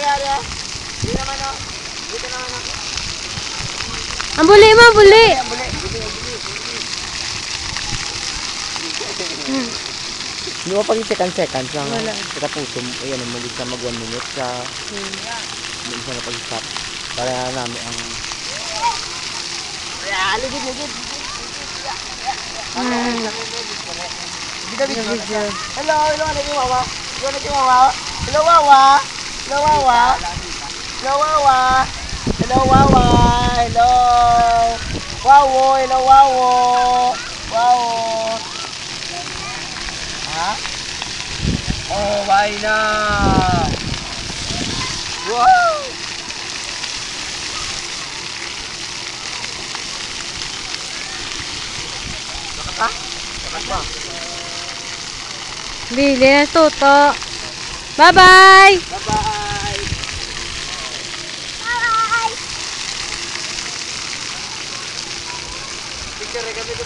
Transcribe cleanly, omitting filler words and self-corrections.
ari. Hindi naman o. Dito naman o. Ang buli mo, buli. Ang buli. Hindi mo pag second lang. Wala. Kita puso mo. Ayan, muli siya mag 1 minute sa... Muli siya na pag-stop. Para namin ang... Ayan, ligid. Hello, nagkiwawa. Hello, Wawa. Hello, Wawa. Hello, Wawa. Hello, Wawa. Hello. Wawo, hello, Wawo. Wawo. Ha? Oh, why na? Wow! Bili na tuto. Bye-bye. Bye-bye. Picture kami dito.